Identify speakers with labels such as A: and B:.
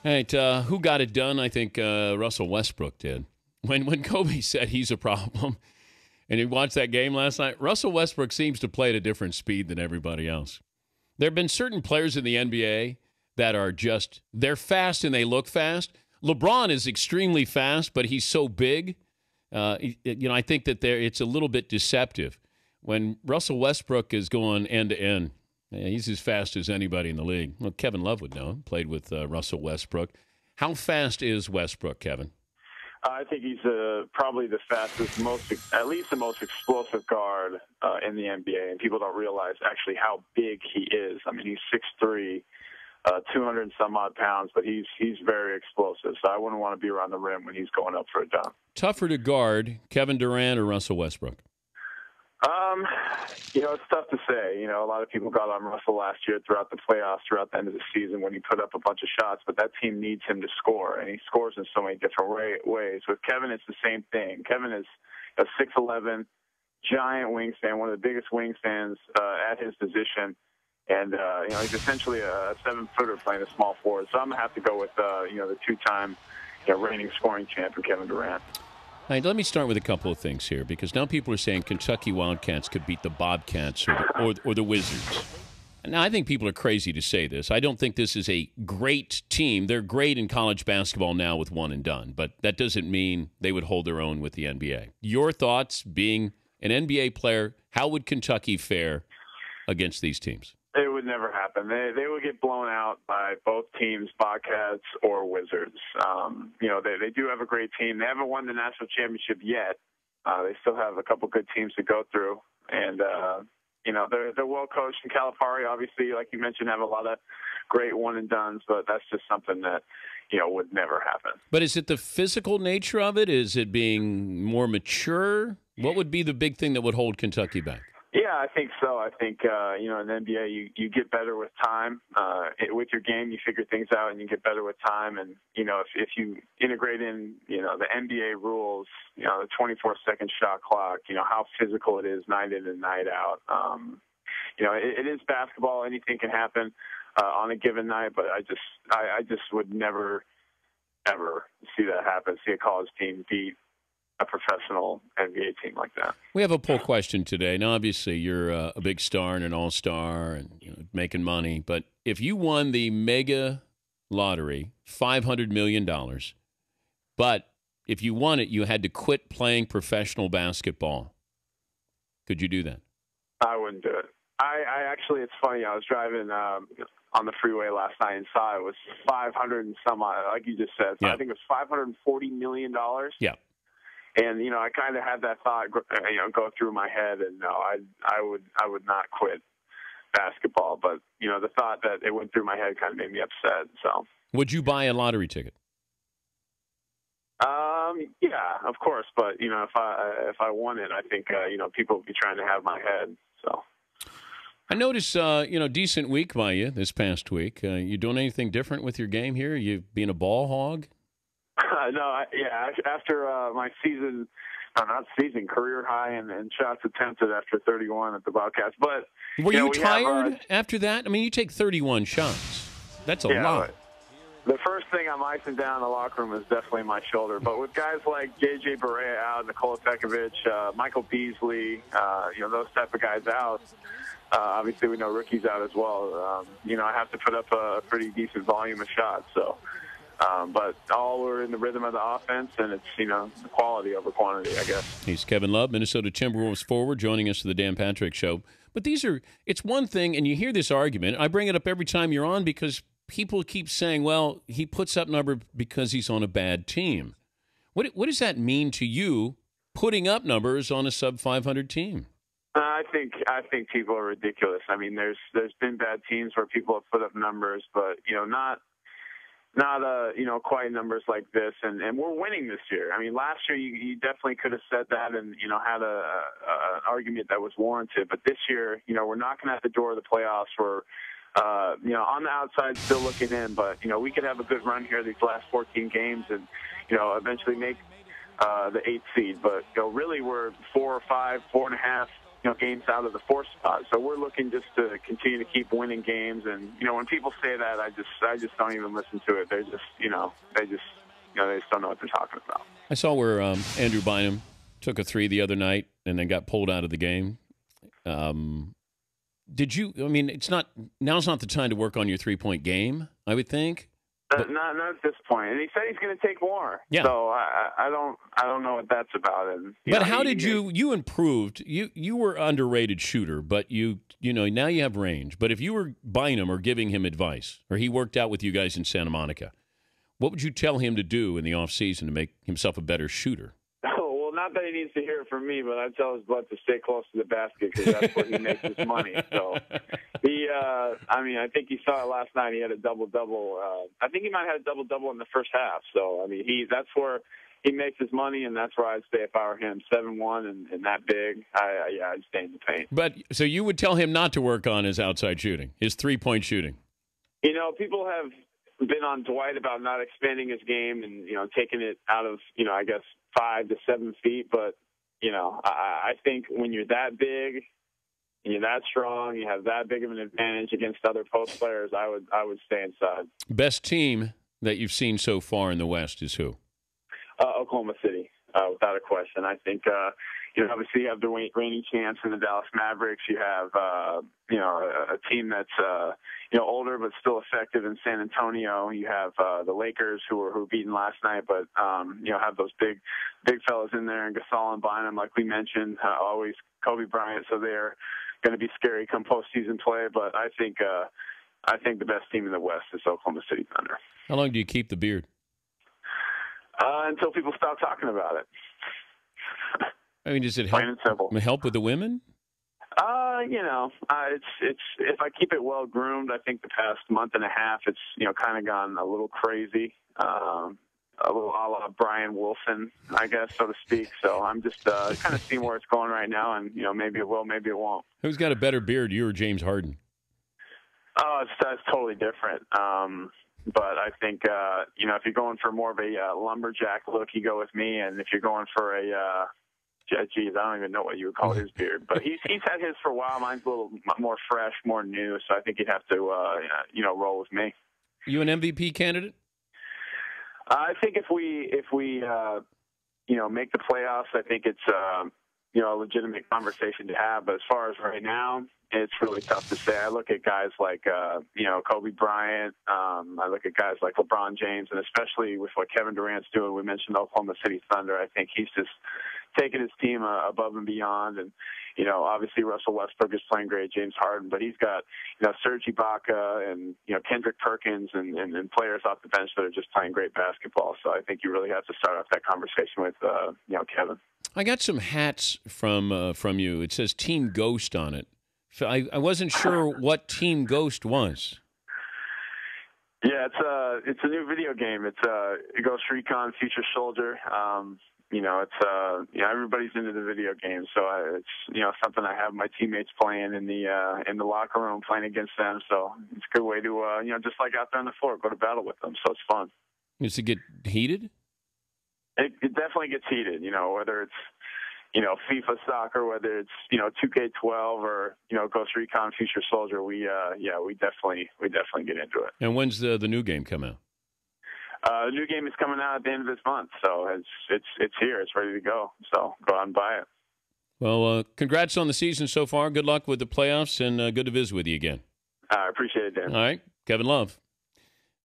A: Hey, who got it done? I think Russell Westbrook did. When Kobe said he's a problem, and you watched that game last night, Russell Westbrook seems to play at a different speed than everybody else. There have been certain players in the NBA that are just, they're fast and they look fast. LeBron is extremely fast, but he's so big. I think that it's a little bit deceptive. When Russell Westbrook is going end to end, he's as fast as anybody in the league. Well, Kevin Love would know. Played with Russell Westbrook. How fast is Westbrook, Kevin?
B: I think he's probably the fastest, at least the most explosive guard in the NBA, and people don't realize actually how big he is. I mean, he's 6'3", 200 and some odd pounds, but he's very explosive. So I wouldn't want to be around the rim when he's going up for a dunk.
A: Tougher to guard, Kevin Durant or Russell Westbrook?
B: It's tough to say. A lot of people got on Russell last year throughout the playoffs, throughout the end of the season when he put up a bunch of shots, but that team needs him to score, and he scores in so many different ways. With Kevin, it's the same thing. Kevin is a 6'11", giant wingspan, one of the biggest wingspans at his position, and he's essentially a 7-footer playing a small forward. So I'm going to have to go with the two-time reigning scoring champion, Kevin Durant.
A: All right, let me start with a couple of things here, because now people are saying Kentucky Wildcats could beat the Bobcats or the Wizards. Now, I think people are crazy to say this. I don't think this is a great team. They're great in college basketball now with one and done, but that doesn't mean they would hold their own with the NBA. Your thoughts, being an NBA player, how would Kentucky fare against these teams?
B: It would never happen. They would get blown out by both teams, Bobcats or Wizards. They do have a great team. They haven't won the national championship yet. They still have a couple good teams to go through. And, they're well coached. And Calipari, obviously, like you mentioned, have a lot of great one-and-dones, but that's just something that, would never happen.
A: But is it the physical nature of it? Is it being more mature? What would be the big thing that would hold Kentucky back?
B: Yeah, I think so. I think, in the NBA, you get better with time. With your game, you figure things out and you get better with time. And, if you integrate in, the NBA rules, the 24-second shot clock, how physical it is night in and night out. It is basketball. Anything can happen on a given night, but I just would never, ever see that happen, see a college team beat a professional NBA team like that.
A: We have a poll question today. Now, obviously, you're a big star and an all-star and making money. But if you won the mega lottery, $500 million, but if you won it, you had to quit playing professional basketball, could you do that?
B: I wouldn't do it. I actually, it's funny. I was driving on the freeway last night and saw it was 500 and some odd, like you just said. So
A: yeah.
B: I think it was $540 million.
A: Yeah.
B: And, I kind of had that thought, go through my head, and no, I would not quit basketball. But, the thought that it went through my head kind of made me upset. So,
A: would you buy a lottery ticket?
B: Yeah, of course. But, if I won it, I think, people would be trying to have my head. So,
A: I noticed, decent week by you this past week. You doing anything different with your game here? You being a ball hog?
B: After my career high in shots attempted after 31 at the Bobcats. But
A: were you tired after that? I mean, you take 31 shots. That's a lot.
B: The first thing I'm icing down in the locker room is definitely my shoulder. But with guys like J.J. Barea out, Nikola Pekovic, Michael Beasley, those type of guys out, obviously we know Rookie's out as well. I have to put up a pretty decent volume of shots. So. But all we're in the rhythm of the offense, and it's, the quality over quantity, I guess.
A: He's Kevin Love, Minnesota Timberwolves forward, joining us for the Dan Patrick Show. But it's one thing, and you hear this argument. I bring it up every time you're on because people keep saying, well, he puts up numbers because he's on a bad team. What does that mean to you, putting up numbers on a sub-500 team?
B: I think people are ridiculous. I mean, there's been bad teams where people have put up numbers, but, not quite numbers like this, and we're winning this year. I mean, last year you definitely could have said that and had an argument that was warranted, but this year we're knocking at the door of the playoffs. We're on the outside still looking in, but we could have a good run here these last 14 games and eventually make the 8th seed. But really we're 4 or 5, 4.5 games out of the 4th spot. So we're looking just to continue to keep winning games. And when people say that, I just don't even listen to it. They're just they just don't know what they're talking about.
A: I saw where Andrew Bynum took a 3 the other night and then got pulled out of the game. Did you? I mean, now's not the time to work on your 3-point game, I would think.
B: Not at this point. And he said he's going to take more.
A: Yeah.
B: So I don't know what that's about. And
A: but how did you improved? You were underrated shooter, but now you have range. But if you were Bynum or giving him advice, or he worked out with you guys in Santa Monica, what would you tell him to do in the off season to make himself a better shooter?
B: Not that he needs to hear it from me, but I tell his butt to stay close to the basket because that's where he makes his money. So I think you saw it last night. He had a double-double. I think he might have had a double-double in the first half. So, that's where he makes his money, and that's where I'd stay if I were him. 7-1 and that big, I'd stay in the paint.
A: But so you would tell him not to work on his outside shooting, his 3-point shooting?
B: People have been on Dwight about not expanding his game and, taking it out of, 5 to 7 feet. But, I think when you're that big and you're that strong, you have that big of an advantage against other post players, I would stay inside. Best team that you've seen so far in the West is who? Oklahoma City, without a question. I think, obviously you have the reigning champs in the Dallas Mavericks. You have, a team that's, older but still effective in San Antonio. You have the Lakers who were beaten last night, but, have those big fellas in there, and Gasol and Bynum, like we mentioned, always Kobe Bryant. So they're going to be scary come postseason play. But I think the best team in the West is Oklahoma City Thunder. How long do you keep the beard? Until people stop talking about it. Does it help with the women? It's if I keep it well groomed, I think the past month and a half, it's kind of gone a little crazy, a little a la Brian Wilson, I guess, so to speak. So I'm just kind of seeing where it's going right now, and maybe it will, maybe it won't. Who's got a better beard, you or James Harden? Oh, it's totally different. But I think, if you're going for more of a lumberjack look, you go with me. And if you're going for a, I don't even know what you would call his beard. But he's had his for a while. Mine's a little more fresh, more new. So I think you'd have to, roll with me. You an MVP candidate? I think if we make the playoffs, I think it's, a legitimate conversation to have. But as far as right now, it's really tough to say. I look at guys like, Kobe Bryant. I look at guys like LeBron James, and especially with what Kevin Durant's doing. We mentioned Oklahoma City Thunder. I think he's just taking his team above and beyond. And, obviously Russell Westbrook is playing great, James Harden, but he's got, Serge Ibaka and, Kendrick Perkins and players off the bench that are just playing great basketball. So I think you really have to start off that conversation with, Kevin. I got some hats from you. It says Team Ghost on it. So I wasn't sure what Team Ghost was. Yeah, it's a new video game. It's Ghost Recon Future Soldier. Everybody's into the video game, so it's something I have my teammates playing in the locker room, playing against them. So it's a good way to just like out there on the floor, go to battle with them. So it's fun. Does it get heated? It definitely gets heated. Whether it's FIFA soccer, whether it's 2K12 or Ghost Recon Future Soldier, we definitely get into it. And when's the new game come out? The new game is coming out at the end of this month, so it's here, it's ready to go. So go out and buy it. Well, congrats on the season so far. Good luck with the playoffs, and good to visit with you again. I appreciate it, Dan. All right, Kevin Love.